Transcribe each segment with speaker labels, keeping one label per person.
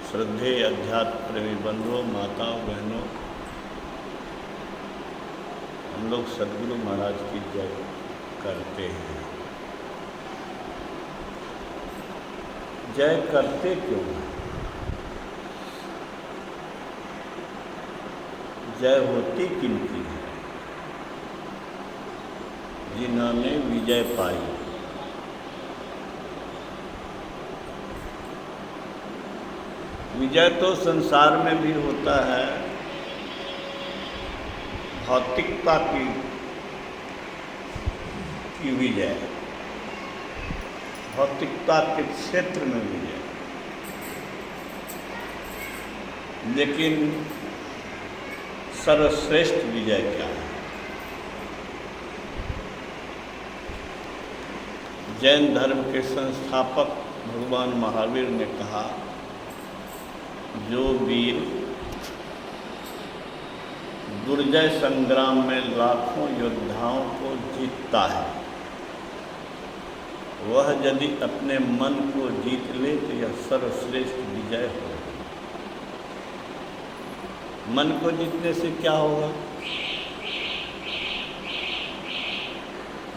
Speaker 1: श्रद्धेय अध्यात्म प्रेमी बंधुओं, माताओं, बहनों, हम लोग सदगुरु महाराज की जय करते हैं। जय करते क्यों हैं? जय होती किनकी है? जिन्होंने विजय पाई। विजय तो संसार में भी होता है, भौतिकता की विजय, भौतिकता के क्षेत्र में विजय। लेकिन सर्वश्रेष्ठ विजय क्या है? जैन धर्म के संस्थापक भगवान महावीर ने कहा, जो वीर दुर्जय संग्राम में लाखों योद्धाओं को जीतता है, वह यदि अपने मन को जीत ले तो यह सर्वश्रेष्ठ विजय होगा। मन को जीतने से क्या होगा?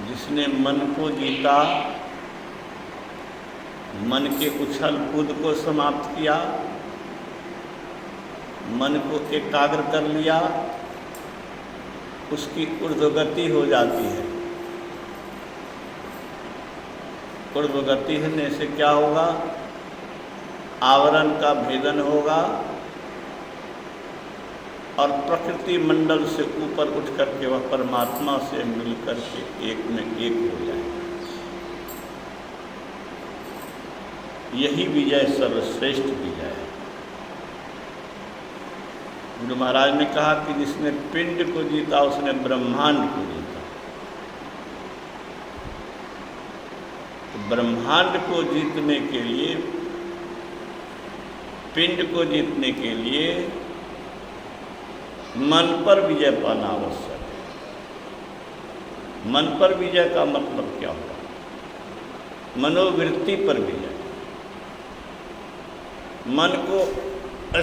Speaker 1: जिसने मन को जीता, मन के उछल कूद को समाप्त किया, मन को एकाग्र कर लिया, उसकी ऊर्ध्वगति हो जाती है। ऊर्ध्वगति होने से क्या होगा? आवरण का भेदन होगा और प्रकृति मंडल से ऊपर उठ करके वह परमात्मा से मिलकर के एक में एक हो जाए। यही विजय सर्वश्रेष्ठ विजय है। गुरु महाराज ने कहा कि जिसने पिंड को जीता उसने ब्रह्मांड को जीता। तो ब्रह्मांड को जीतने के लिए, पिंड को जीतने के लिए मन पर विजय पाना आवश्यक है। मन पर विजय का मतलब क्या होगा? मनोवृत्ति पर विजय, मन को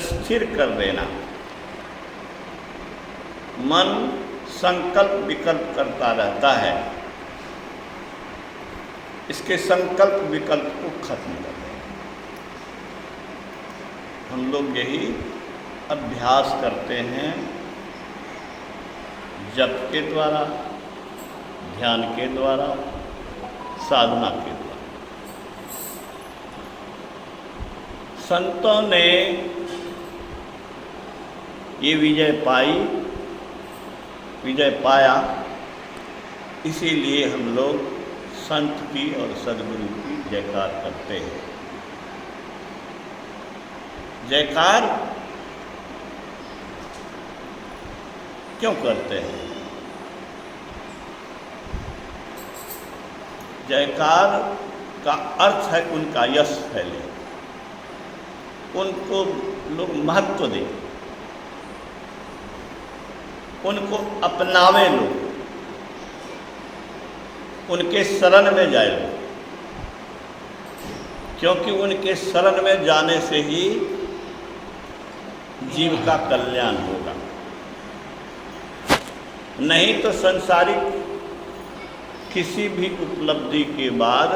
Speaker 1: स्थिर कर देना। मन संकल्प विकल्प करता रहता है, इसके संकल्प विकल्प को खत्म कर देना। हम लोग यही अभ्यास करते हैं, जप के द्वारा, ध्यान के द्वारा, साधना के द्वारा। संतों ने ये विजय पाई, विजय पाया, इसीलिए हम लोग संत की और सद्गुरु की जयकार करते हैं। जयकार क्यों करते हैं? जयकार का अर्थ है उनका यश फैले, उनको लोग महत्व दें, उनको अपनावे लोग, उनके शरण में जाए लोग, क्योंकि उनके शरण में जाने से ही जीव का कल्याण होगा। नहीं तो संसारिक किसी भी उपलब्धि के बाद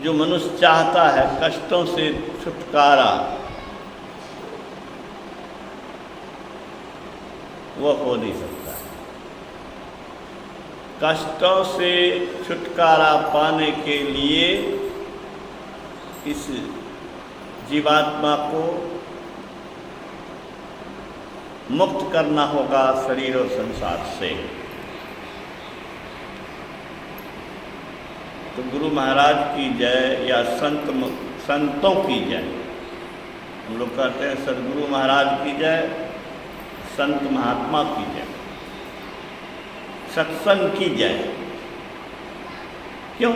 Speaker 1: जो मनुष्य चाहता है कष्टों से छुटकारा, वह हो नहीं सकता। कष्टों से छुटकारा पाने के लिए इस जीवात्मा को मुक्त करना होगा शरीर और संसार से। तो गुरु महाराज की जय या संतों की जय। हम लोग कहते हैं सदगुरु महाराज की जय, संत महात्मा की जय, सत्संग की जय। क्यों?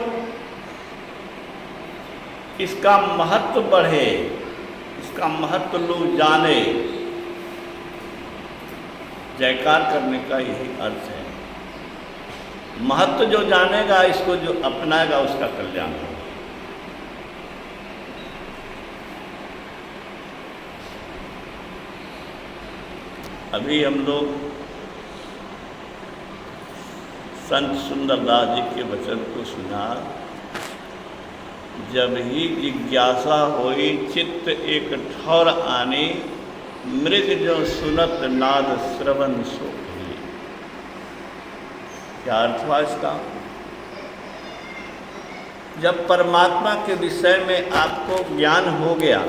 Speaker 1: इसका महत्व बढ़े, इसका महत्व लोग जाने। जयकार करने का यही अर्थ है। महत्व जो जानेगा, इसको जो अपनाएगा, उसका कल्याण होगा। अभी हम लोग संत सुंदरदास जी के वचन को सुना। जब ही जिज्ञासा होई चित्त एक ठौर आने, मृग जो सुनत नाद श्रवण सो भई। क्या अर्थ हुआ इसका? जब परमात्मा के विषय में आपको ज्ञान हो गया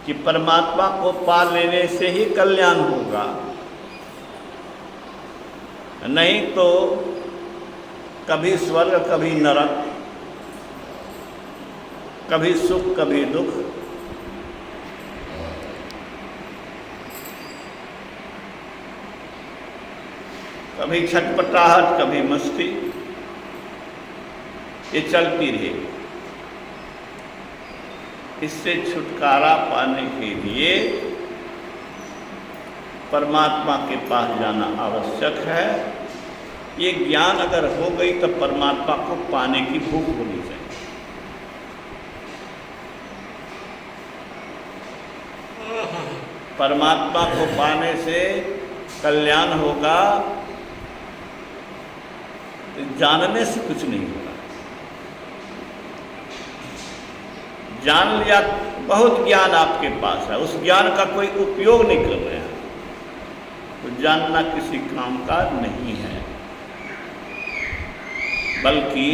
Speaker 1: कि परमात्मा को पा लेने से ही कल्याण होगा, नहीं तो कभी स्वर्ग कभी नरक, कभी सुख कभी दुख, कभी छटपटाहट कभी मस्ती, ये चलती रहेगी। इससे छुटकारा पाने के लिए परमात्मा के पास जाना आवश्यक है। ये ज्ञान अगर हो गई तो परमात्मा को पाने की भूख होनी चाहिए। परमात्मा को पाने से कल्याण होगा, जानने से कुछ नहीं होगा। जान लिया, बहुत ज्ञान आपके पास है, उस ज्ञान का कोई उपयोग नहीं कर रहे हैं, तो जानना किसी काम का नहीं है। बल्कि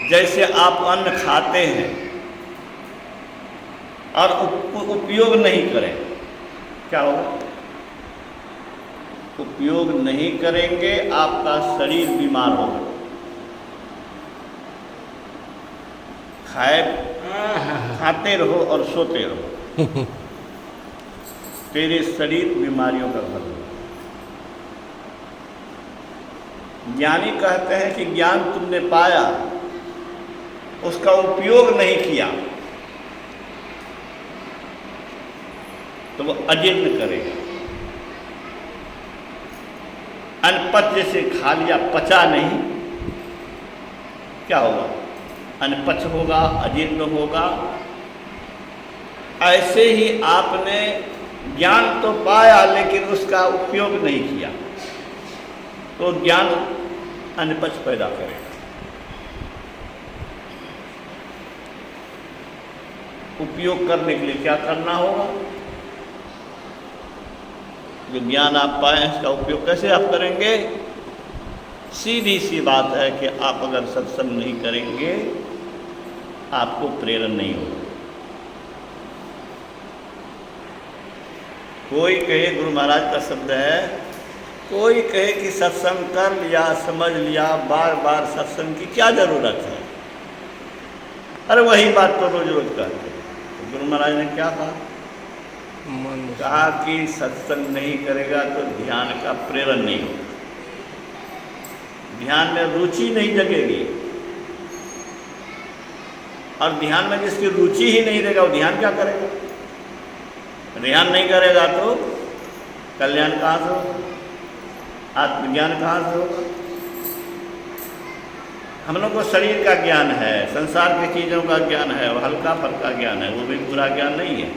Speaker 1: जैसे आप अन्न खाते हैं और उपयोग नहीं करें, क्या होगा? उपयोग नहीं करेंगे, आपका शरीर बीमार होगा। खाते रहो और सोते रहो, तेरे शरीर बीमारियों का घर होगा। ज्ञानी कहते हैं कि ज्ञान तुमने पाया, उसका उपयोग नहीं किया तो वो अजीर्ण करेगा। अनपच से खा लिया, पचा नहीं, क्या होगा? अनपच होगा, अजीर्ण होगा। ऐसे ही आपने ज्ञान तो पाया लेकिन उसका उपयोग नहीं किया तो ज्ञान अनपच पैदा करेगा। उपयोग करने के लिए क्या करना होगा? जो ज्ञान आप पाए इसका उपयोग कैसे आप करेंगे? सीधी सी बात है कि आप अगर सत्संग नहीं करेंगे आपको प्रेरण नहीं होगा। कोई कहे, गुरु महाराज का शब्द है, कोई कहे कि सत्संग कर लिया, समझ लिया, बार बार सत्संग की क्या जरूरत है? अरे वही बात तो रोज रोज कहते हैं। गुरु महाराज ने क्या कहा? कहा कि सत्संग नहीं करेगा तो ध्यान का प्रेरण नहीं होगा, ध्यान में रुचि नहीं जगेगी। और ध्यान में जिसकी रुचि ही नहीं रहेगा वो ध्यान क्या करेगा? ध्यान नहीं करेगा तो कल्याण कहाँ से होगा? आत्मज्ञान कहाँ से होगा? हम लोग को शरीर का ज्ञान है, संसार की चीज़ों का ज्ञान है, और हल्का फल्का ज्ञान है, वो भी पूरा ज्ञान नहीं है।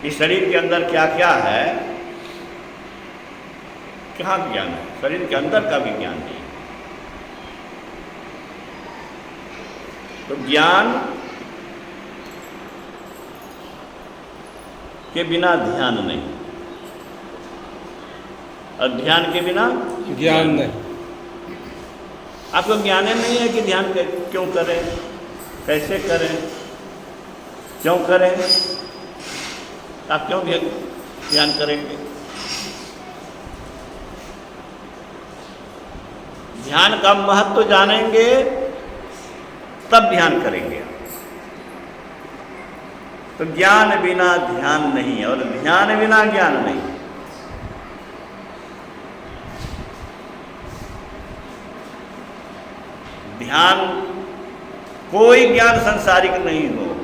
Speaker 1: इस शरीर के अंदर क्या क्या है, क्या ज्ञान है? शरीर के अंदर का भी ज्ञान नहीं है। तो ज्ञान के बिना ध्यान नहीं, और ध्यान के बिना
Speaker 2: ज्ञान नहीं।
Speaker 1: आपको ज्ञान ही नहीं है कि ध्यान क्यों करें, कैसे करें, क्यों करें, आप क्यों ध्यान करेंगे? ध्यान का महत्व जानेंगे तब ध्यान करेंगे। तो ज्ञान बिना ध्यान नहीं, और ध्यान बिना ज्ञान नहीं। ध्यान, कोई ज्ञान संसारिक नहीं हो,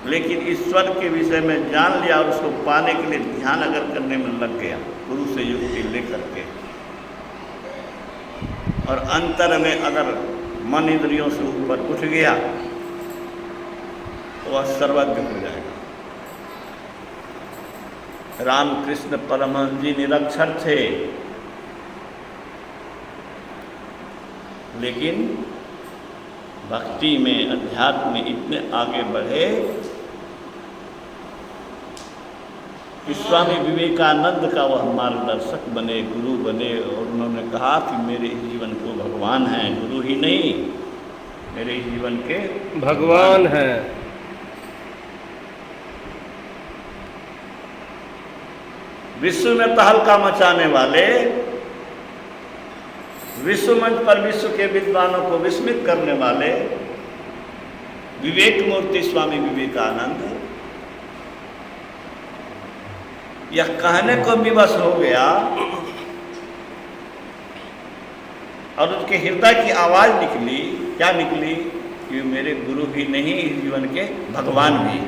Speaker 1: लेकिन ईश्वर के विषय में जान लिया और उसको पाने के लिए ध्यान अगर करने में लग गया, गुरु से युक्ति लेकर के, और अंतर में अगर मन इंद्रियों से ऊपर उठ गया तो वह सर्वज्ञ हो जाएगा। रामकृष्ण परमहंस जी निरक्षर थे, लेकिन भक्ति में, अध्यात्म में इतने आगे बढ़े कि स्वामी विवेकानंद का वह मार्गदर्शक बने, गुरु बने, और उन्होंने कहा कि मेरे जीवन को भगवान हैं, गुरु ही नहीं, मेरे जीवन के
Speaker 2: भगवान हैं।
Speaker 1: विश्व में तहलका मचाने वाले, विश्व मंच पर विश्व के विद्वानों को विस्मित करने वाले विवेक मूर्ति स्वामी विवेकानंद यह कहने को विवश हो गया और उसके हृदय की आवाज निकली, क्या निकली? कि मेरे गुरु ही नहीं, इस जीवन के भगवान भी।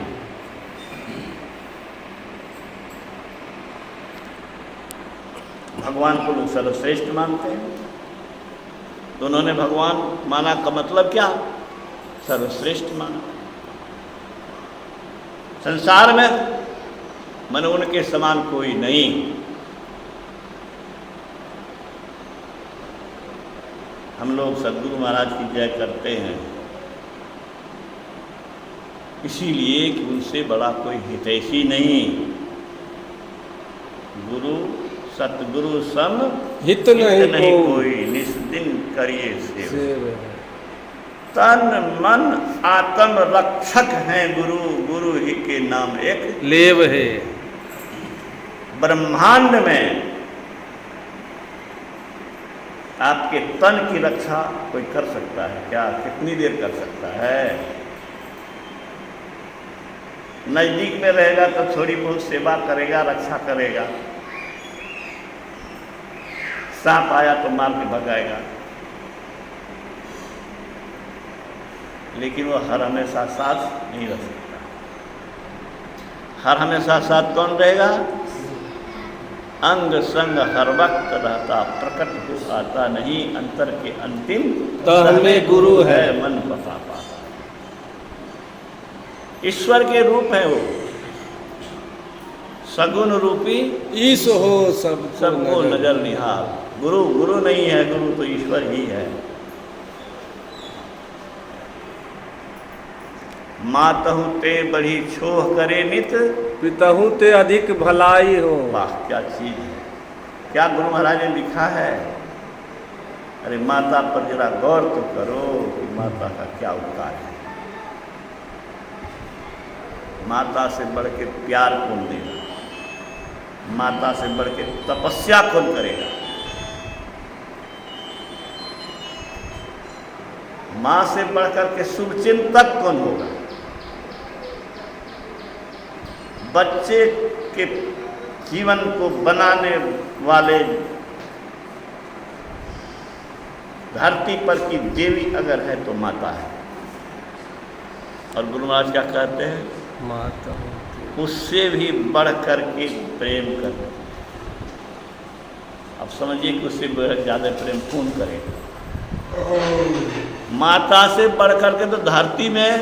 Speaker 1: भगवान को लोग सर्वश्रेष्ठ मानते हैं, तो उन्होंने भगवान माना का मतलब क्या? सर्वश्रेष्ठ माना। संसार में मन उनके समान कोई नहीं। हम लोग सद्गुरु महाराज की जय करते हैं इसीलिए कि उनसे बड़ा कोई हितैषी नहीं। गुरु सतगुरु सम
Speaker 2: हित नहीं
Speaker 1: कोई, निस्दिन करिए सेव। तन मन आत्म रक्षक हैं गुरु, गुरु ही के नाम एक
Speaker 2: लेव है।
Speaker 1: ब्रह्मांड में आपके तन की रक्षा कोई कर सकता है क्या? कितनी देर कर सकता है? नजदीक में रहेगा तो थोड़ी बहुत सेवा करेगा, रक्षा करेगा। सांप आया तो मार के भगाएगा, लेकिन वो हर हमेशा साथ नहीं रह सकता। हर हमेशा साथ कौन रहेगा? अंग संग हर वक्त रहता, प्रकट हो आता नहीं, अंतर के अंतिम
Speaker 2: हमें गुरु है,
Speaker 1: मन बता पाता। ईश्वर के रूप है वो, सगुण रूपी
Speaker 2: ईश हो
Speaker 1: सबको नजर निहार। गुरु गुरु नहीं है, गुरु तो ईश्वर ही है। मातहु ते बड़ी छोह करे नित,
Speaker 2: पितहु ते अधिक भलाई हो।
Speaker 1: वाह क्या चीज है, क्या गुरु महाराज ने लिखा है। अरे माता पर जरा गौर तो करो कि माता का क्या उपकार है। माता से बढ़ के प्यार कौन देगा? माता से बढ़ के तपस्या कौन करेगा? माँ से बढ़कर के शुभ चिंतक कौन होगा? बच्चे के जीवन को बनाने वाले धरती पर की देवी अगर है तो माता है। और गुरु महाराज क्या कहते हैं?
Speaker 2: माता
Speaker 1: उससे भी बढ़ कर के प्रेम कर। अब समझिए कि उससे ज़्यादा प्रेम कौन करेगा? माता से बढ़ कर के तो धरती में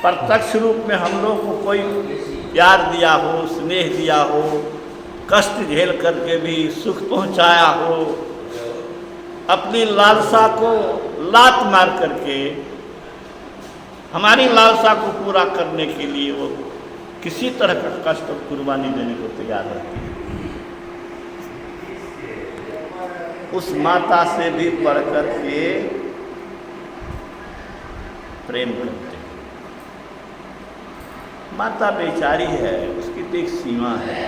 Speaker 1: प्रत्यक्ष रूप में हम लोग को कोई प्यार दिया हो, स्नेह दिया हो, कष्ट झेल करके भी सुख पहुंचाया हो, अपनी लालसा को लात मार करके हमारी लालसा को पूरा करने के लिए वो किसी तरह का कष्ट और कुर्बानी देने को तैयार रहती है। उस माता से भी बढ़ कर के प्रेम करते हैं। माता बेचारी है, उसकी तो एक सीमा है।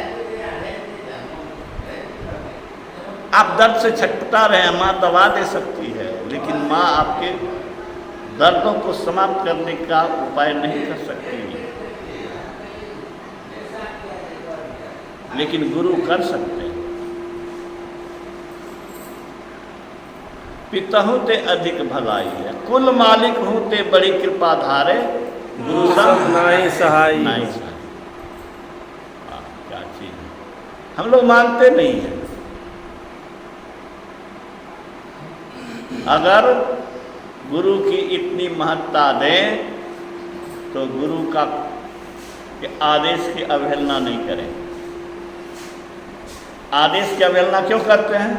Speaker 1: आप दर्द से छटपटा रहे हैं, माँ दवा दे सकती है, लेकिन माँ आपके दर्दों को समाप्त करने का उपाय नहीं कर सकती, लेकिन गुरु कर सकते हैं। पितहु ते अधिक भलाई है, कुल मालिक होते बड़ी कृपा धारे, गुरु संग
Speaker 2: नाई सहाय।
Speaker 1: नाई सहाय। क्या चीज है, हम लोग मानते नहीं हैं। अगर गुरु की इतनी महत्ता दें तो गुरु का के आदेश की अवहेलना नहीं करें। आदेश की अवहेलना क्यों करते हैं?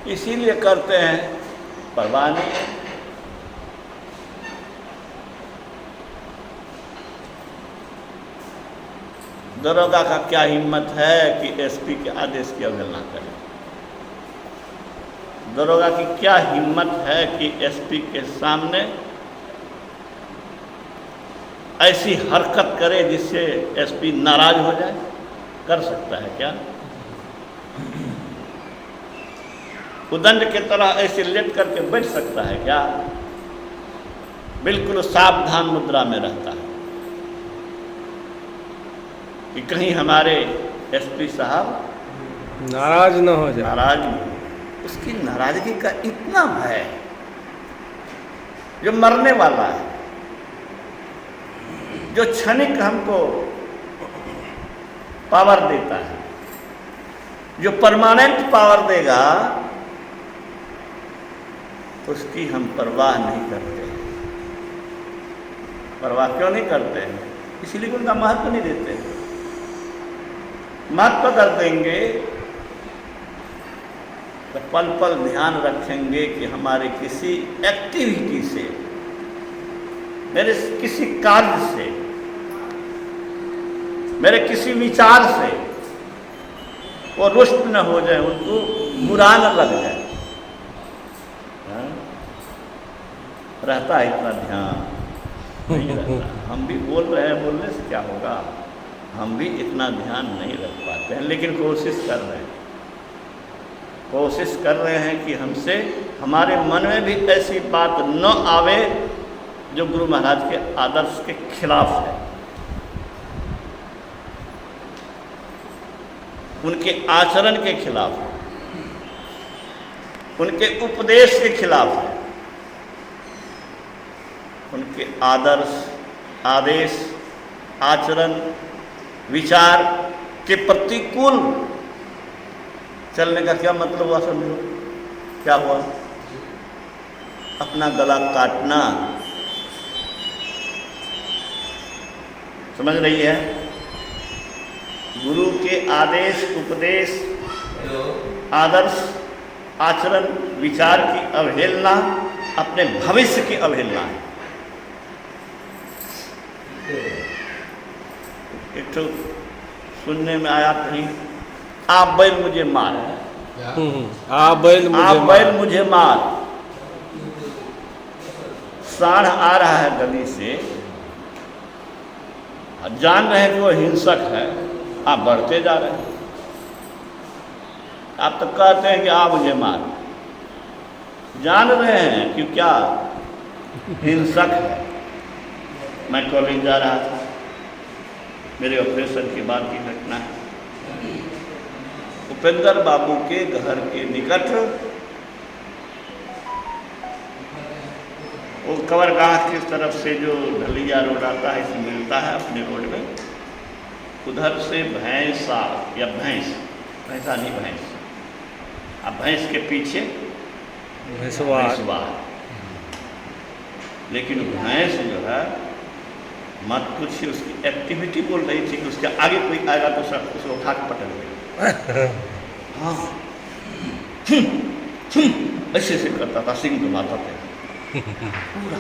Speaker 1: इसीलिए करते हैं, परवाह नहीं है। दरोगा का क्या हिम्मत है कि एसपी के आदेश की अवहेलना करे? दरोगा की क्या हिम्मत है कि एसपी के सामने ऐसी हरकत करे जिससे एसपी नाराज हो जाए? कर सकता है क्या? उदंड की तरह ऐसे लेट करके बैठ सकता है क्या? बिल्कुल सावधान मुद्रा में रहता है कि कहीं हमारे एसपी साहब
Speaker 2: नाराज न हो जाए।
Speaker 1: नाराज नहीं। उसकी नाराजगी का इतना भय जो मरने वाला है, जो क्षणिक हमको पावर देता है, जो परमानेंट पावर देगा, उसकी हम परवाह नहीं करते। परवाह क्यों नहीं करते हैं? इसलिए उनका महत्व नहीं देते। महत्व कर देंगे तो पल पल ध्यान रखेंगे कि हमारे किसी एक्टिविटी से, मेरे किसी कार्य से, मेरे किसी विचार से वो रुष्ट न हो जाए, उनको बुरा न लग जाए। हाँ? रहता है इतना ध्यान? नहीं रहता। हम भी बोल रहे हैं, बोलने से क्या होगा? हम भी इतना ध्यान नहीं रख पाते हैं, लेकिन कोशिश कर रहे हैं। कोशिश कर रहे हैं कि हमसे, हमारे मन में भी ऐसी बात न आवे जो गुरु महाराज के आदर्श के खिलाफ है, उनके आचरण के खिलाफ है, उनके उपदेश के खिलाफ है, उनके आदर्श, आदेश, आचरण, विचार के प्रतिकूल चलने का क्या मतलब हुआ? समझो क्या हुआ? अपना गला काटना। समझ रही है? गुरु के आदेश, उपदेश, आदर्श, आचरण, विचार की अवहेलना अपने भविष्य की अवहेलना है। एक तो सुनने में आया कहीं, आप बैल मुझे मार,
Speaker 2: आप बैल मुझे
Speaker 1: मार। सांड आ रहा है गली से, जान रहे हैं कि वो हिंसक है, आप बढ़ते जा रहे हैं। आप तो कहते हैं कि आप मुझे मार, जान रहे हैं कि क्या हिंसक है। मैं कॉलेज जा रहा था, मेरे ऑपरेशन के बाद की घटना है। उपेंद्र बाबू के घर के निकट वो कवरगाह की तरफ से जो ढलिया रोड आता है, इसे मिलता है अपने रोड में, उधर से भैंसा या भैंसा नहीं भैंस, अब भैंस के पीछे भैंसवार। लेकिन भैंस जो है, मत पूछिए, उसकी एक्टिविटी बोल रही थी कि उसके आगे कोई आएगा तो सब उसको उठा के पटक देगा। हाँ, ऐसे ऐसे करता था, सिंह घुमाता था पूरा।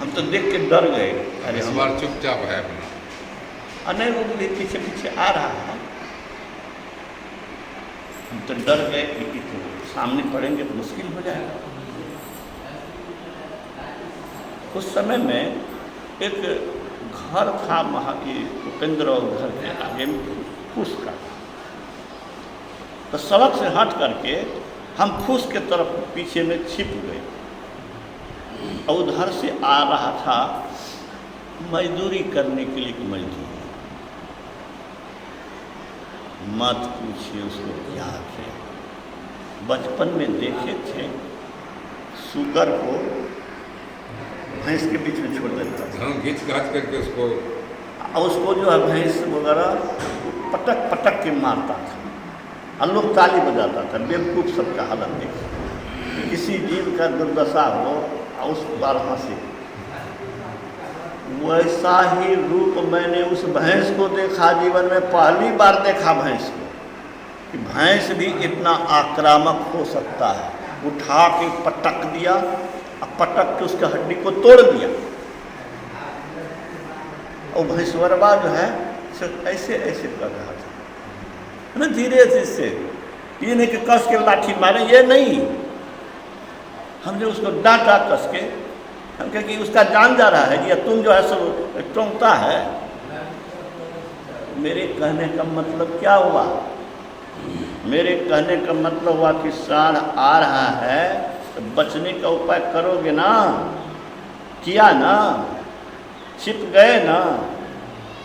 Speaker 1: हम तो देख के डर गए। अरे
Speaker 3: इस बार चुपचाप है
Speaker 1: नहीं, वो भी पीछे पीछे आ रहा है। हम तो डर गए कि तो सामने पड़ेंगे तो मुश्किल हो जाएगा। उस समय में एक घर था, उपेंद्र और घर के आगे में फूस का, तो सड़क से हट करके हम फूस के तरफ पीछे में छिप गए। और उधर से आ रहा था मजदूरी करने के लिए, मजदूरी मत पूछिए उसको क्या थे। बचपन में देखे थे सुगर को भैंस के बीच में छोड़ देता था,
Speaker 3: घिच घाच करके
Speaker 1: उसको जो है भैंस वगैरह पटक पटक के मारता था, और लोग ताली बजाता था। बेवकूफ़ सबका हालत देखे, किसी जीव का दुर्दशा हो उस बार हंसे। वैसा ही रूप मैंने उस भैंस को देखा, जीवन में पहली बार देखा भैंस को, कि भैंस भी इतना आक्रामक हो सकता है। उठा के पटक दिया और पटक के उसके हड्डी को तोड़ दिया। और भैंसवरबा जो है सिर्फ ऐसे ऐसे कर रहा था ना, धीरे धीरे से, ये नहीं कि कस के लाठी मारे, ये नहीं। हमने उसको डांटा कस के, हम कहे कि उसका जान जा रहा है, या तुम जो है सब टोंकता है। मेरे कहने का मतलब क्या हुआ? मेरे कहने का मतलब हुआ कि साढ़ आ रहा है तो बचने का उपाय करोगे ना, किया ना, छिप गए ना,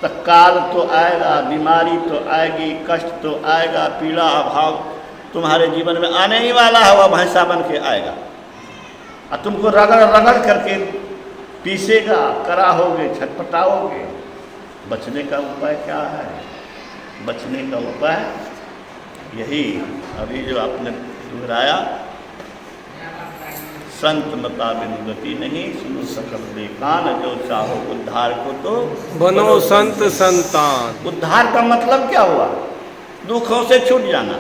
Speaker 1: तो काल तो आएगा, बीमारी तो आएगी, कष्ट तो आएगा, पीड़ा अभाव तुम्हारे जीवन में आने ही वाला है। वह भैंसा बन के आएगा और तुमको रगड़ रगड़ करके पीसेगा, कराहोगे, छटपटाओगे। बचने का उपाय क्या है? बचने का उपाय यही अभी जो आपने दोहराया, संत मता बिनु गति नहीं, सुनो सकल बेकान, जो चाहो उद्धार को तो
Speaker 2: बनो संत संतान।
Speaker 1: उद्धार का मतलब क्या हुआ? दुखों से छूट जाना,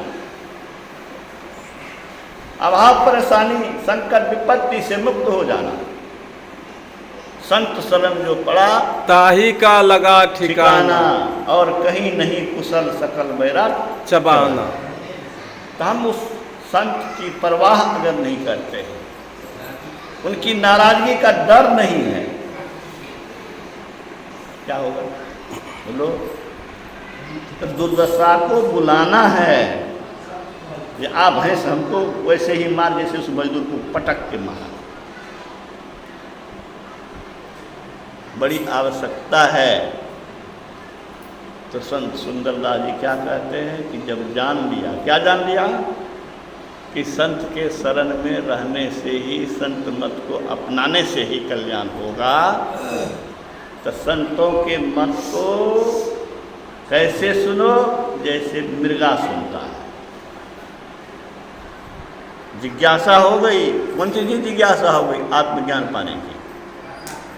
Speaker 1: अभाव परेशानी संकट विपत्ति से मुक्त हो जाना। संत शरण जो पड़ा
Speaker 2: ताही का लगा ठिकाना,
Speaker 1: और कहीं नहीं कुशल सकल बैरा
Speaker 2: चबाना।
Speaker 1: तो हम उस संत की परवाह अगर नहीं करते, उनकी नाराजगी का डर नहीं है, क्या होगा बोलो? तो दुर्दशा को बुलाना है। ये आप भैंस हमको वैसे ही मार जैसे उस मजदूर को पटक के मारा। बड़ी आवश्यकता है। तो संत सुंदरदास जी क्या कहते हैं कि जब जान लिया, क्या जान लिया? कि संत के शरण में रहने से ही, संत मत को अपनाने से ही कल्याण होगा। तो संतों के मत को कैसे सुनो? जैसे मृगा सुनता है। जिज्ञासा हो गई, कौन सी जिज्ञासा हो गई? आत्मज्ञान पाने की।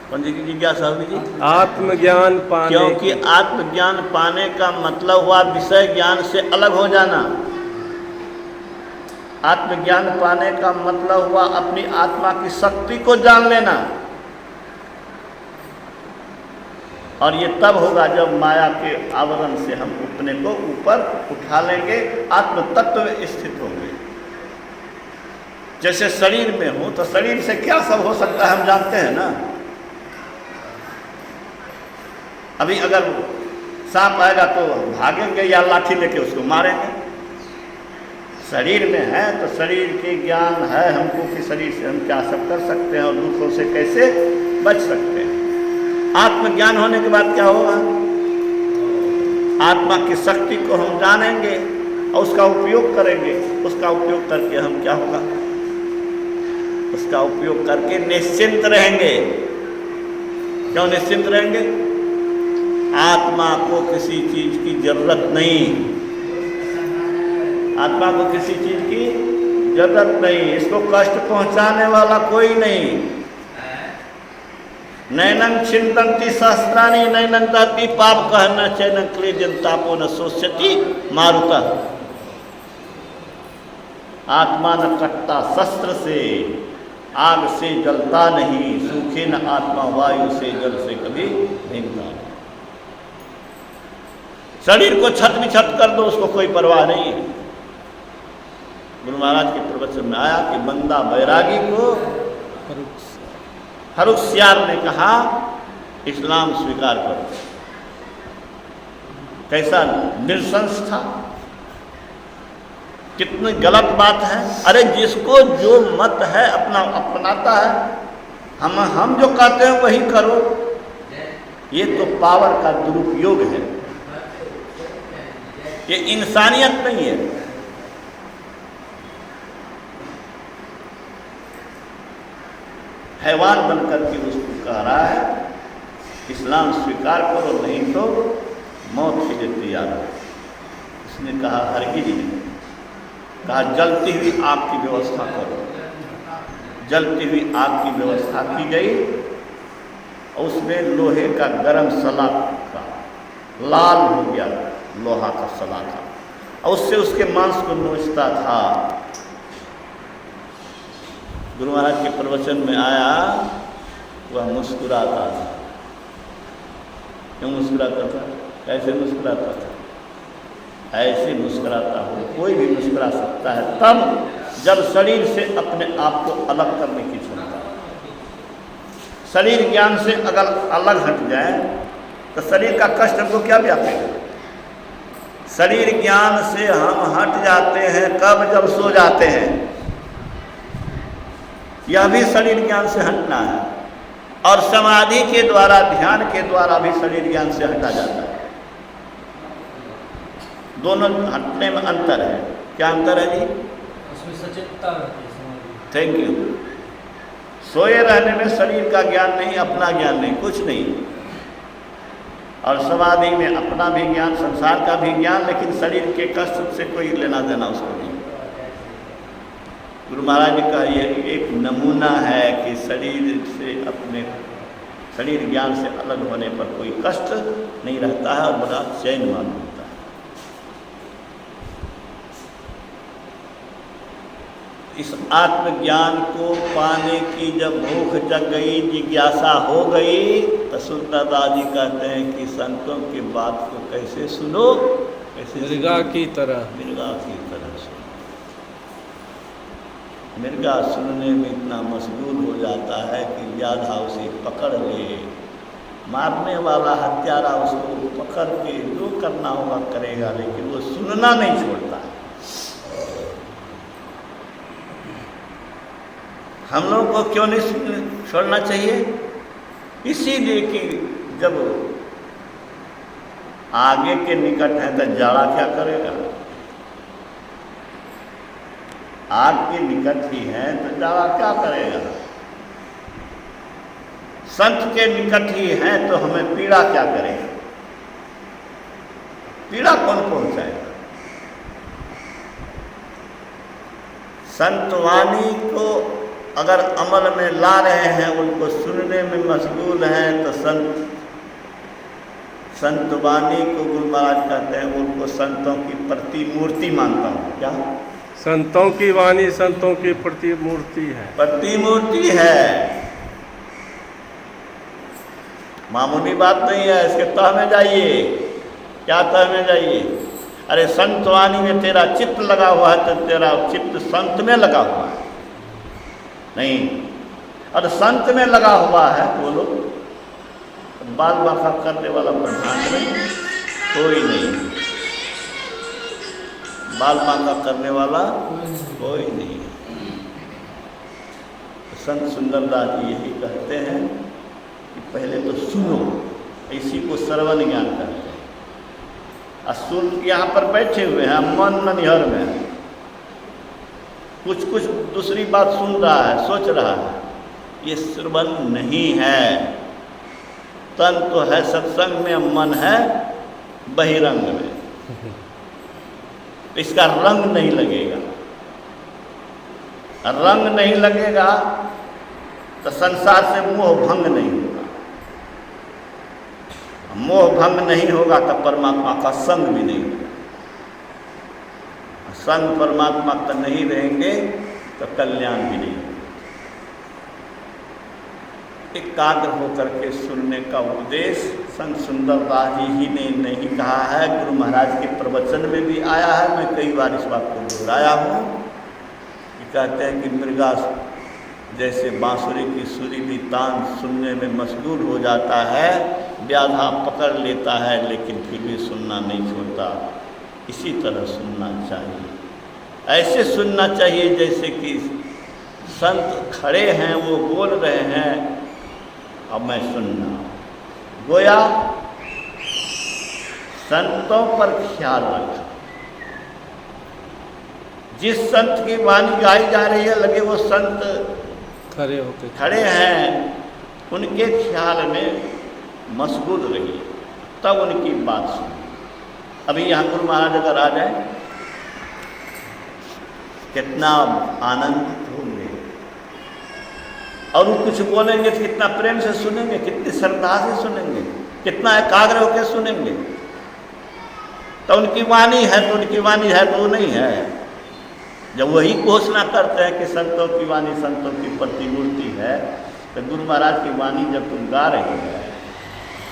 Speaker 1: कौन सी जिज्ञासा होगी जी?
Speaker 2: आत्मज्ञान पाने।
Speaker 1: क्योंकि आत्मज्ञान पाने का मतलब हुआ विषय ज्ञान से अलग हो जाना। आत्मज्ञान पाने का मतलब हुआ अपनी आत्मा की शक्ति को जान लेना। और ये तब होगा जब माया के आवरण से हम अपने को ऊपर उठा लेंगे, आत्म तत्व में स्थित होंगे। जैसे शरीर में हो तो शरीर से क्या सब हो सकता है हम जानते हैं ना। अभी अगर सांप आएगा तो भागेंगे या लाठी लेके उसको मारेंगे। शरीर में है तो शरीर के ज्ञान है हमको कि शरीर से हम क्या सब कर सकते हैं और दुखों से कैसे बच सकते हैं। आत्मज्ञान होने के बाद क्या होगा? आत्मा की शक्ति को हम जानेंगे और उसका उपयोग करेंगे। उसका उपयोग करके हम क्या होगा? उसका उपयोग करके निश्चिंत रहेंगे। क्यों निश्चिंत रहेंगे? आत्मा को किसी चीज की जरूरत नहीं। आत्मा को किसी चीज की जरूरत नहीं। इसको कष्ट पहुंचाने वाला कोई नहीं। नैनं छिन्दन्ति सहस्राणि नैनं दहति पाप कहना चैनं क्लेदयन् तापो न शोष्यति मारुतः। आत्मा न कटता शस्त्र से, आग से जलता नहीं, सूखे न आत्मा वायु से, जल से कभी नहीं। शरीर को छत विछत कर दो, उसको कोई परवाह नहीं। गुरु महाराज के प्रवचन में आया कि बंदा बैरागी को फर्रुखसियार ने कहा इस्लाम स्वीकार करो। कैसा निरसंस था, कितनी गलत बात है। अरे जिसको जो मत है अपना अपनाता है, हम जो कहते हैं वही करो। ये तो पावर का दुरुपयोग है, ये इंसानियत नहीं है। हैवान बनकर के उसको कह रहा है इस्लाम स्वीकार करो, नहीं तो मौत के लिए तैयार हो। उसने कहा हरगिज नहीं। कहा जलती हुई आग की व्यवस्था करो। जलती हुई आग की व्यवस्था की गई उसमें लोहे का गरम सलाखा लाल हो गया, लोहा का सलाखा, और उससे उसके मांस को नोचता था। गुरु महाराज के प्रवचन में आया, वह मुस्कुराता था। क्यों मुस्कुराता था? कैसे मुस्कुराता था? ऐसे मुस्कुराता हो, कोई भी मुस्कुरा सकता है तब जब शरीर से अपने आप को अलग करने की क्षमता है। शरीर ज्ञान से अगर अलग हट जाए तो शरीर का कष्ट हमको क्या व्यापेगा? शरीर ज्ञान से हम हट जाते हैं कब? जब सो जाते हैं। यह भी शरीर ज्ञान से हटना है, और समाधि के द्वारा, ध्यान के द्वारा भी शरीर ज्ञान से हटा जाता है। दोनों हटने में अंतर है। क्या अंतर है जी?
Speaker 4: उसमें सचेतता रहती है समाधि।
Speaker 1: Thank you. सोए रहने में शरीर का ज्ञान नहीं, अपना ज्ञान नहीं, कुछ नहीं, और समाधि में अपना भी ज्ञान, संसार का भी ज्ञान, लेकिन शरीर के कष्ट से कोई लेना देना उसको नहीं। गुरु महाराज ने कहा यह एक नमूना है कि शरीर से, अपने शरीर ज्ञान से अलग होने पर कोई कष्ट नहीं रहता है और बड़ा चैन मालूम होता है। इस आत्मज्ञान को पाने की जब भूख जग गई, जिज्ञासा हो गई, तो सुंदरदास जी कहते हैं कि संतों की बात को कैसे सुनो? कैसे?
Speaker 2: मिर्गा की तरह।
Speaker 1: मिर्गा की तरह सुनो। मिर्गा सुनने में इतना मशगूल हो जाता है कि व्याधा उसे पकड़ ले, मारने वाला हत्यारा उसको पकड़ के जो करना होगा करेगा, लेकिन वो सुनना नहीं छोड़ता है। हम लोग को क्यों नहीं छोड़ना चाहिए? इसीलिए कि जब आगे के निकट है तो जाड़ा क्या करेगा? आग के निकट ही है तो जाड़ा क्या करेगा? संत के निकट ही है तो हमें पीड़ा क्या करेगा? पीड़ा कौन पहुंचाएगा? संतवाणी को अगर अमल में ला रहे हैं, उनको सुनने में मशगूल हैं, तो संतवाणी को गुरु महाराज कहते हैं, उनको संतों की प्रतिमूर्ति मानता हूँ। क्या?
Speaker 2: संतों की वाणी संतों की प्रतिमूर्ति है।
Speaker 1: प्रतिमूर्ति है, मामूली बात नहीं है। इसके तह में जाइए। क्या तह में जाइए? अरे संतवाणी में तेरा चित्त लगा हुआ है तो तेरा चित्त संत में लगा हुआ है नहीं, और संत में लगा हुआ है बोलो, बाल बाका करने वाला ब्रह्मांड में कोई नहीं, बाल बाका करने वाला कोई नहीं। संत सुंदरदास जी यही कहते हैं कि पहले तो सुनो, इसी को श्रवण ज्ञान कहते हैं। सुन यहाँ पर बैठे हुए हैं, मन ननिहर में कुछ कुछ दूसरी बात सुन रहा है, सोच रहा है, ये श्रवण नहीं है। तन तो है सत्संग में, मन है बहिरंग में, इसका रंग नहीं लगेगा। रंग नहीं लगेगा तो संसार से मोह भंग नहीं होगा, मोह भंग नहीं होगा तो परमात्मा का संग भी नहीं होगा। संग परमात्मा का नहीं रहेंगे तो कल्याण भी नहीं होगा। एकाग्र होकर के सुनने का उपदेश संत सुंदरदास जी ही ने नहीं कहा है, गुरु महाराज के प्रवचन में भी आया है। मैं कई बार इस बात को दोहराया हूँ कि कहते हैं कि मृगा जैसे बांसुरी की सुरीली तान सुनने में मशगूल हो जाता है, व्याधा पकड़ लेता है लेकिन फिर भी सुनना नहीं छोड़ता। इसी तरह सुनना चाहिए, ऐसे सुनना चाहिए जैसे कि संत खड़े हैं, वो बोल रहे हैं अब मैं सुनना। गोया संतों पर ख्याल रखा, जिस संत की वाणी गाई जा रही है लगे वो संत खड़े हैं, उनके ख्याल में मशगूल रहिए, तब उनकी बात सुनिए। अभी यहाँ गुरु महाराज अगर आ जाए कितना आनंदित होंगे। और वो कुछ बोलेंगे तो कितना प्रेम से सुनेंगे, कितनी श्रद्धा से सुनेंगे, कितना एकाग्र होकर सुनेंगे। तो उनकी वाणी है तो उनकी वाणी है तो नहीं है। जब वही घोषणा करते हैं कि संतों की वाणी संतों की प्रतिमूर्ति है, तो गुरु महाराज की वाणी जब तुम गा रहे हैं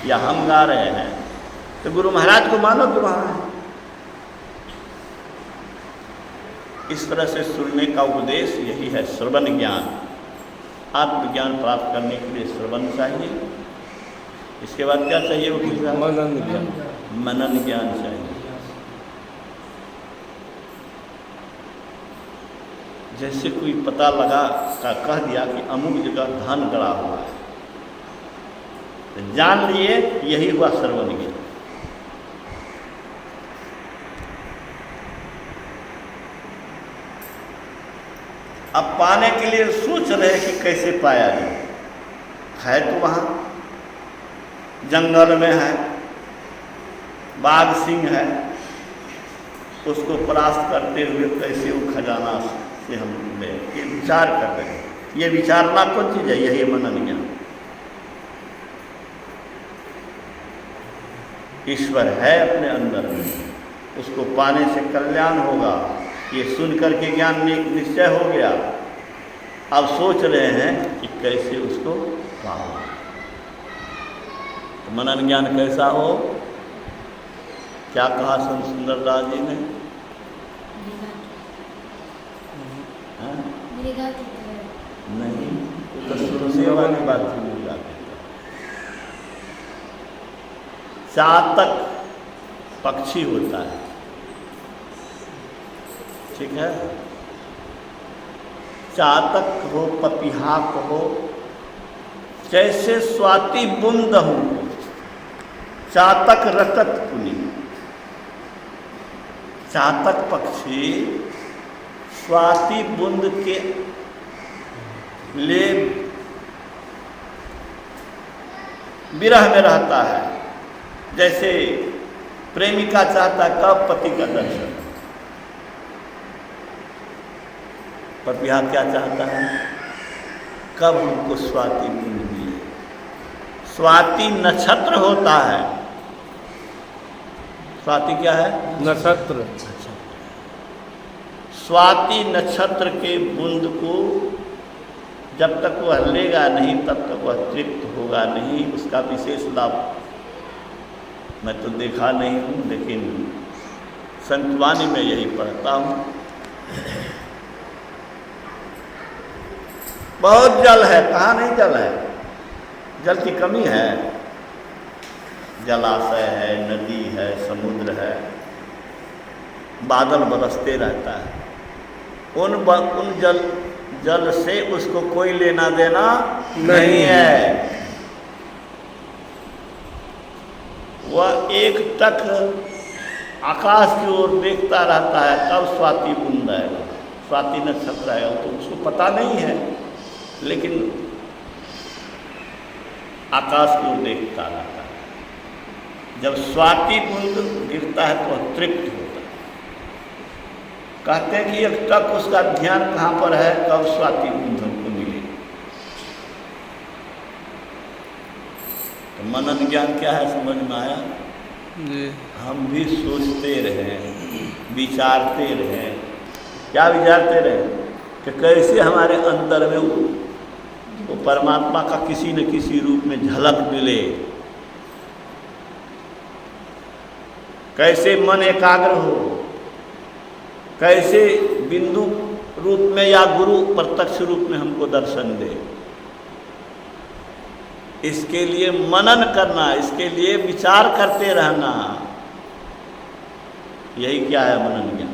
Speaker 1: या हम गा रहे हैं तो गुरु महाराज को मानो कि वहाँ है। इस तरह से सुनने का उपदेश यही है, श्रवण ज्ञान। आत्मज्ञान प्राप्त करने के लिए श्रवण चाहिए। इसके बाद क्या चाहिए वकील साहब?
Speaker 2: मनन ज्ञान।
Speaker 1: मनन ज्ञान चाहिए। जैसे कोई पता लगा का कह दिया कि अमुक जगह धन गड़ा हुआ है, तो जान लिए यही हुआ श्रवण ज्ञान। अब पाने के लिए सोच रहे कि कैसे पाया जाए। है तो वहाँ जंगल में है, बाघ सिंह है, उसको परास्त करते हुए कैसे वो खजाना से हम ले, ये विचार कर रहे हैं। ये विचारना कौन चीज़ है? यही मनन ज्ञान। ईश्वर है अपने अंदर में, उसको पाने से कल्याण होगा, ये सुन करके ज्ञान निश्चय हो गया। अब सोच रहे हैं कि कैसे उसको पाओ। तो मनन ज्ञान कैसा हो? क्या कहा संत सुंदरदास जी ने? नहीं, तो शुरू से वाली बात सुनी जाती है। चातक पक्षी होता है, ठीक है? चातक हो, पपीहा हो, जैसे स्वाति बुंद हो, चातक रटत पुनि। चातक पक्षी स्वाति बुंद के लिए विरह में रहता है। जैसे प्रेमिका चाहता है कब पति का दर्शन, पपीहा क्या चाहता है? कब उनको स्वाति बुंद मिले। स्वाति नक्षत्र होता है। स्वाति क्या है?
Speaker 2: नक्षत्र।
Speaker 1: स्वाति नक्षत्र के बूंद को जब तक वह लेगा नहीं तब तक वह तृप्त होगा नहीं। उसका विशेष लाभ मैं तो देखा नहीं हूँ, लेकिन संतवाणी में यही पढ़ता हूँ। बहुत जल है, कहाँ नहीं जल है? जल की कमी है। जलाशय है, नदी है, समुद्र है, बादल बरसते रहता है। उन जल से उसको कोई लेना देना नहीं है। वह एक तक आकाश की ओर देखता रहता है, कब स्वाति बुंद आएगा, स्वाति नक्षत्र आएगा, तो उसको पता नहीं है, लेकिन आकाश की ओर देखता रहता है। जब स्वाति बुंद गिरता है तो वह तृप्त होता है। कहते हैं कि एक तक उसका ध्यान कहाँ पर है, कब स्वाति बुंद हमको मिले। तो मनन ज्ञान क्या है, समझ में आया?
Speaker 2: जी।
Speaker 1: हम भी सोचते रहें, विचारते रहें। क्या विचारते रहें? कि कैसे हमारे अंदर में वो परमात्मा का किसी न किसी रूप में झलक मिले, कैसे मन एकाग्र हो, कैसे बिंदु रूप में या गुरु प्रत्यक्ष रूप में हमको दर्शन दे। इसके लिए मनन करना, इसके लिए विचार करते रहना, यही क्या है मनन ज्ञान।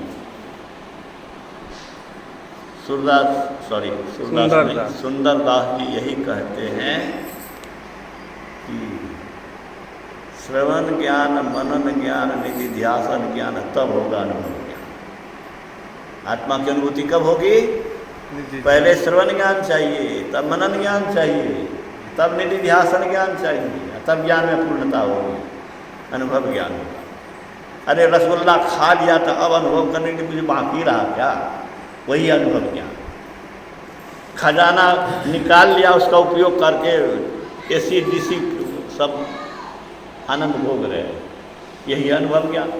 Speaker 1: सुंदरदास जी यही कहते हैं कि श्रवण ज्ञान, मनन ज्ञान, निधिध्यासन ज्ञान, तब होगा अनुभव ज्ञान। आत्मा की अनुभूति कब होगी? पहले श्रवण ज्ञान चाहिए, तब मनन ज्ञान चाहिए, तब निधिध्यासन ज्ञान चाहिए, तब ज्ञान में पूर्णता होगी, अनुभव ज्ञान होगा। अरे रसगुल्ला खा लिया तो अब अनुभव करने के लिए कुछ बाकी रहा क्या? वही अनुभव ज्ञान। खजाना निकाल लिया, उसका उपयोग करके एसी डीसी सब आनंद भोग रहे हैं। यही अनुभव ज्ञान।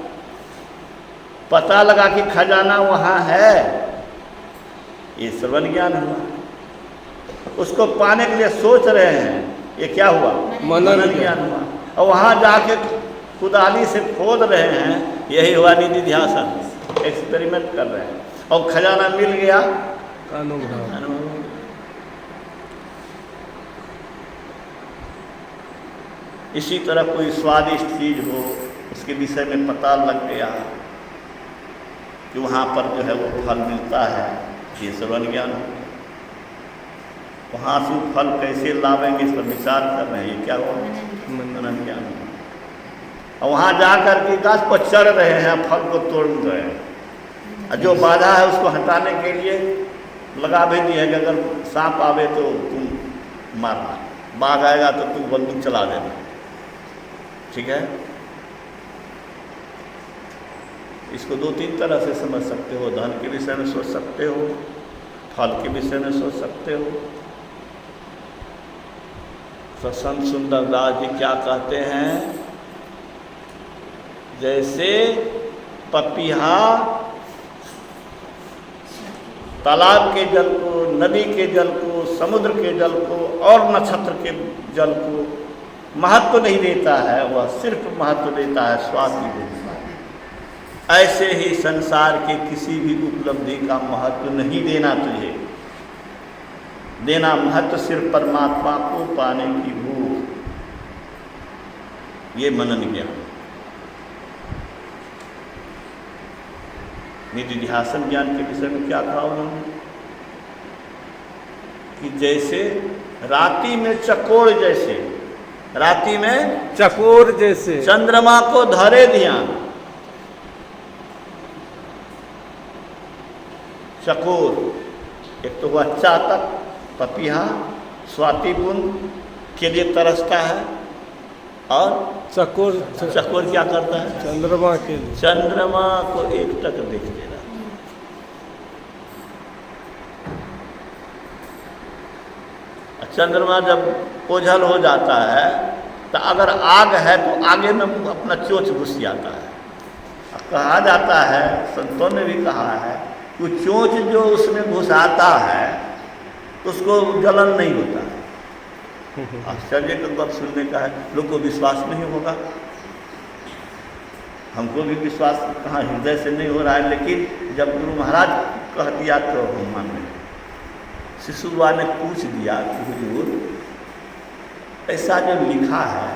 Speaker 1: पता लगा कि खजाना वहाँ है, ये श्रवण ज्ञान हुआ। उसको पाने के लिए सोच रहे हैं, ये क्या हुआ? मनन ज्ञान हुआ। और वहाँ जाके कुदाली से खोद रहे हैं, यही हुआ निधिध्यासन। एक्सपेरिमेंट कर रहे हैं और खजाना मिल गया, अनुभव। इसी तरह कोई स्वादिष्ट चीज हो, उसके विषय में पता लग गया कि वहाँ पर जो है वो फल मिलता है, ये श्रवण ज्ञान हो गया। वहाँ से फल कैसे लावेंगे इस पर विचार कर रहे हैं, ये क्या हुआ? मनन ज्ञान। और वहाँ जा कर के गाछ पर चढ़ रहे हैं, फल को तोड़ रहे हैं, और जो बाधा है उसको हटाने के लिए लगा भी दिया कि अगर सांप आवे तो तुम मारना, बाघ आएगा तो तुम बंदूक चला देना, ठीक है। इसको दो तीन तरह से समझ सकते हो। धन के विषय में सोच सकते हो, फल के विषय में सोच सकते हो। तो संत सुंदरदास जी क्या कहते हैं? जैसे पपीहा तालाब के जल को, नदी के जल को, समुद्र के जल को और नक्षत्र के जल को महत्व नहीं देता है, वह सिर्फ महत्व देता है स्वाद की देता है। ऐसे ही संसार के किसी भी उपलब्धि का महत्व नहीं देना तुझे। देना महत्व सिर्फ परमात्मा को पाने की भूख, ये मनन ज्ञान। निधिध्यासन ज्ञान के विषय में क्या कहा उन्होंने? कि जैसे रात्रि में चकोर जैसे, रात्रि में
Speaker 2: चकोर जैसे
Speaker 1: चंद्रमा को धरे ध्यान। चकोर एक तो हुआ चातक, पपीहा स्वाति बुंद के लिए तरसता है, और
Speaker 2: चकोर
Speaker 1: चकोर क्या करता है?
Speaker 2: चंद्रमा के लिए,
Speaker 1: चंद्रमा को एक टक देखते रहता। चंद्रमा जब ओझल हो जाता है तो अगर आग है तो आगे में अपना चोंच घुस जाता है। कहा जाता है, संतों ने भी कहा है कि चोंच जो उसमें घुसाता है उसको जलन नहीं होता है। आश्चर्य का बात सुनने का है, लोग को विश्वास नहीं होगा। हमको भी विश्वास कहाँ हृदय से नहीं हो रहा है, लेकिन जब गुरु महाराज कह दिया तो हम मान गए। शिशुआ ने पूछ दिया कि हुजूर ऐसा जो लिखा है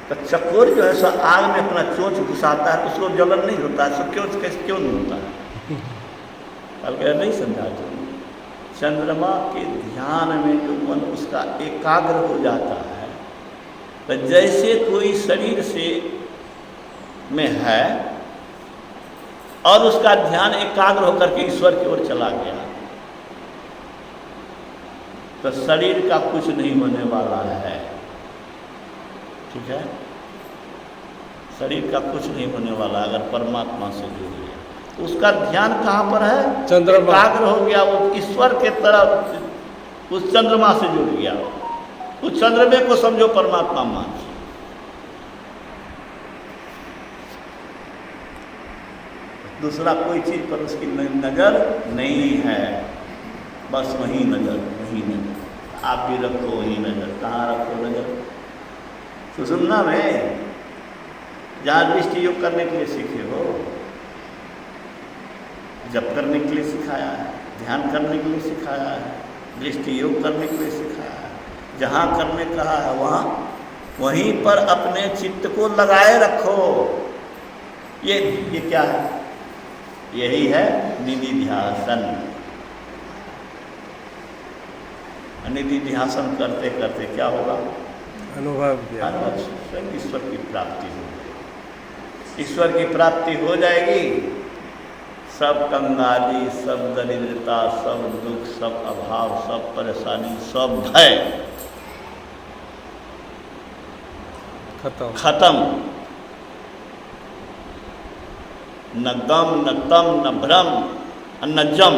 Speaker 1: तो चकोर जो है सो आग में अपना चोंच घुसाता है, उसको जलन नहीं होता है, सो क्यों नहीं होता है? कल कह नहीं समझा तुम। चंद्रमा के ध्यान में जो मन उसका एकाग्र हो जाता है, तो जैसे कोई शरीर से में है और उसका ध्यान एकाग्र होकर के ईश्वर की ओर चला गया, तो शरीर का कुछ नहीं होने वाला है, ठीक है। शरीर का कुछ नहीं होने वाला अगर परमात्मा से जुड़ गया। उसका ध्यान कहाँ पर है?
Speaker 2: चंद्रमा।
Speaker 1: एकाग्र हो गया, वो ईश्वर के तरफ, उस चंद्रमा से जुड़ गया। उस चंद्रमे को समझो परमात्मा मान। दूसरा कोई चीज पर उसकी नजर नहीं है, बस वही नजर, वही नजर। आप भी रखो वही नजर। कहाँ रखो नजर? सुषुम्ना में, जहाँ दृष्टि योग करने के लिए सीखे हो, जप करने के लिए सिखाया है, ध्यान करने के लिए सिखाया है, दृष्टि योग करने के लिए सिखाया है। जहाँ करने कहा है वहाँ वहीं पर अपने चित्त को लगाए रखो। ये क्या है? यही है निधिध्यासन। निधिध्यासन करते करते क्या होगा?
Speaker 2: अनुभव किया,
Speaker 1: ईश्वर की प्राप्ति होगी। ईश्वर की प्राप्ति हो जाएगी, सब कंगाली, सब दरिद्रता, सब दुख, सब अभाव, सब परेशानी, सब भय खत्म। न गम, न तम, न भ्रम, न जम,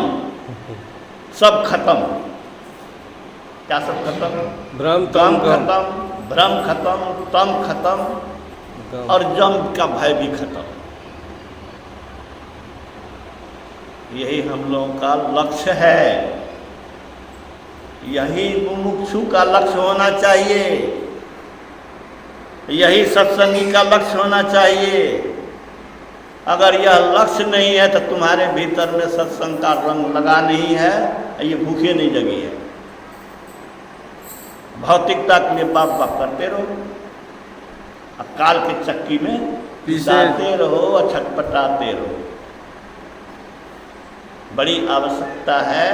Speaker 1: सब खत्म। क्या सब खत्म?
Speaker 2: भ्रम
Speaker 1: तम
Speaker 2: तम गम
Speaker 1: खत्म, भ्रम खत्म, तम खत्म
Speaker 2: गम।
Speaker 1: और जम का भय भी खत्म। यही हम लोगों का लक्ष्य है, यही मुमुक्षु का लक्ष्य होना चाहिए, यही सत्संगी का लक्ष्य होना चाहिए। अगर यह लक्ष्य नहीं है तो तुम्हारे भीतर में सत्संग का रंग लगा नहीं है, ये भूखे नहीं जगी है। भौतिकता के लिए बाप बाप करते रहो, काल के चक्की में पिसाते रहो और छटपटाते रहो। बड़ी आवश्यकता है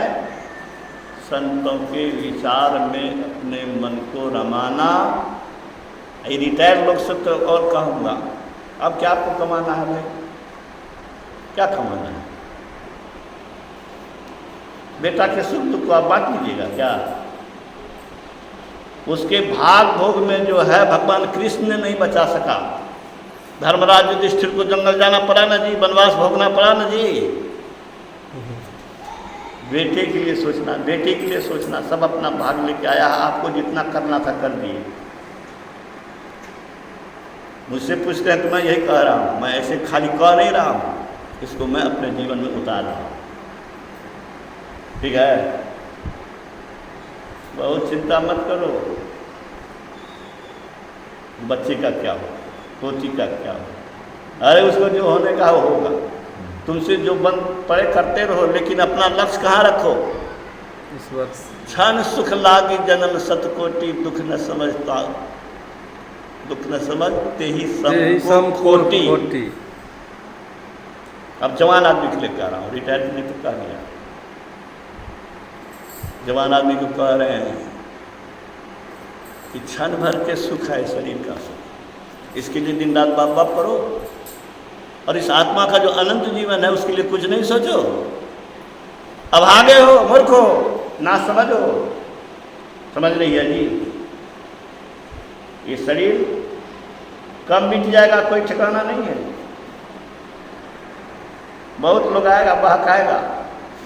Speaker 1: संतों के विचार में अपने मन को रमाना। ये रिटायर्ड लोग से तो और कहूँगा, अब क्या आपको कमाना है भाई? क्या कमाना है? बेटा के सुख दुख को आप बांट लीजिएगा क्या? उसके भाग भोग में जो है भगवान कृष्ण ने नहीं बचा सका। धर्मराज युधिष्ठिर को जंगल जाना पड़ा ना जी, वनवास भोगना पड़ा ना जी। बेटे के लिए सोचना, बेटे के लिए सोचना, सब अपना भाग लेके आया। आपको जितना करना था कर दिए। मुझसे पूछते हैं तो मैं यही कह रहा हूँ, मैं ऐसे खाली कह नहीं रहा हूँ, इसको मैं अपने जीवन में उतार रहा हूँ। ठीक है, बहुत चिंता मत करो। बच्चे का क्या हो, पोती का क्या हो, अरे उसको जो होने का होगा। तुमसे जो बन पड़े करते रहो, लेकिन अपना लक्ष्य कहाँ रखो?
Speaker 2: इस वक्त
Speaker 1: क्षण सुख लागी जन्म सतकोटि, दुख न समझता, दुख न समझते ही सम कोटि। अब जवान आदमी के लिए कह रहा हूँ, रिटायर्ड नहीं तो कह दिया। जवान आदमी को कह रहे हैं कि क्षण भर के सुख है शरीर का सुख, इसके लिए दिन रात बाप बाप करो, और इस आत्मा का जो अनंत जीवन है उसके लिए कुछ नहीं सोचो। अब आगे हो, मूर्ख हो, ना समझो। समझ रही है जी? ये शरीर कब मिट जाएगा कोई ठिकाना नहीं है। बहुत लोग आएगा, बहकाएगा,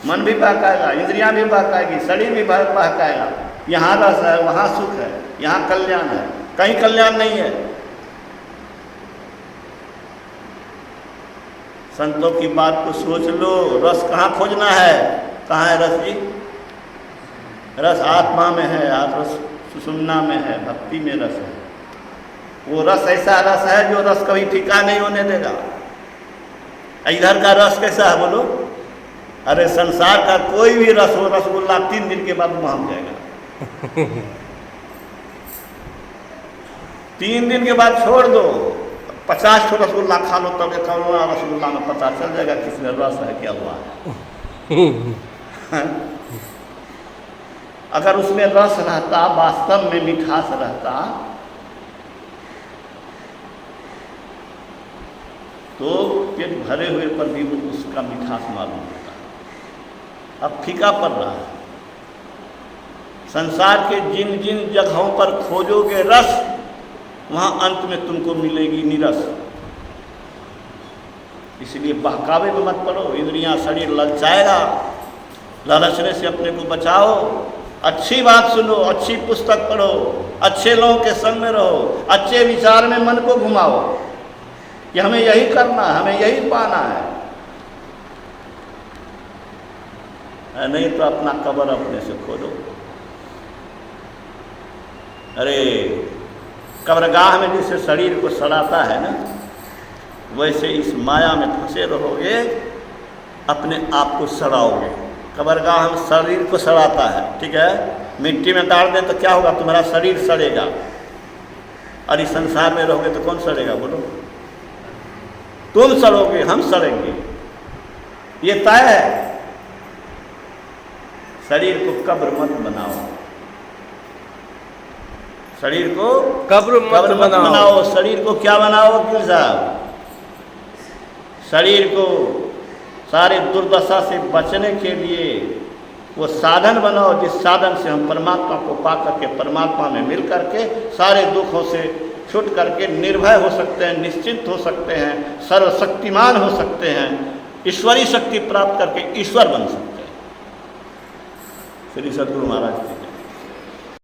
Speaker 1: मन भी बहकाएगा, इंद्रियां भी बहकाएगी, शरीर भी बहकाएगा। यहाँ रस है, वहाँ सुख है, यहाँ कल्याण है, कहीं कल्याण नहीं है। संतों की बात को सोच लो। रस कहाँ खोजना है? कहाँ है रस जी? रस आत्मा में है, रस सुषुम्ना में है, भक्ति में रस है। वो रस ऐसा रस है जो रस कभी फीका नहीं होने देगा। इधर का रस कैसा है बोलो? अरे संसार का कोई भी रस हो, रसगुल्ला 3 दिन के बाद महक जाएगा। 3 दिन के बाद छोड़ दो, 50 ठो रसगुल्ला खा लो, तब एक रसगुल्ला में पता चल जाएगा किसमें रस है, क्या हुआ है। अगर उसमें रस रहता, वास्तव में मिठास रहता, तो पेट भरे हुए पर भी उसका मिठास मालूम होता। अब फीका पड़ रहा है। संसार के जिन जिन जगहों पर खोजोगे रस, वहाँ अंत में तुमको मिलेगी निरस। इसलिए बहकावे में मत पड़ो। इंद्रियां, शरीर ललचाएगा, लालचने से अपने को बचाओ। अच्छी बात सुनो, अच्छी पुस्तक पढ़ो, अच्छे लोगों के संग में रहो, अच्छे विचार में मन को घुमाओ कि हमें यही करना है, हमें यही पाना है। नहीं तो अपना कब्र अपने से खोदो। अरे कब्रगाह में जैसे शरीर को सड़ाता है ना, वैसे इस माया में फंसे रहोगे, अपने आप को सड़ाओगे। कब्रगाह में शरीर को सड़ाता है, ठीक है। मिट्टी में डाल दे तो क्या होगा? तुम्हारा शरीर सड़ेगा। और इस संसार में रहोगे तो कौन सड़ेगा बोलो? तुम सड़ोगे, हम सड़ेंगे, ये तय है। शरीर को कब्र मत बनाओ, शरीर को
Speaker 2: कब्र मत
Speaker 1: बनाओ। शरीर को क्या बनाओ वकील साहब? शरीर को सारे दुर्दशा से बचने के लिए वो साधन बनाओ, जिस साधन से हम परमात्मा को पा करके, परमात्मा में मिल करके सारे दुखों से छूट करके निर्भय हो सकते हैं, निश्चिंत हो सकते हैं, सर्वशक्तिमान हो सकते हैं, ईश्वरीय शक्ति प्राप्त करके ईश्वर बन सकते हैं। श्री सदगुरु महाराज की।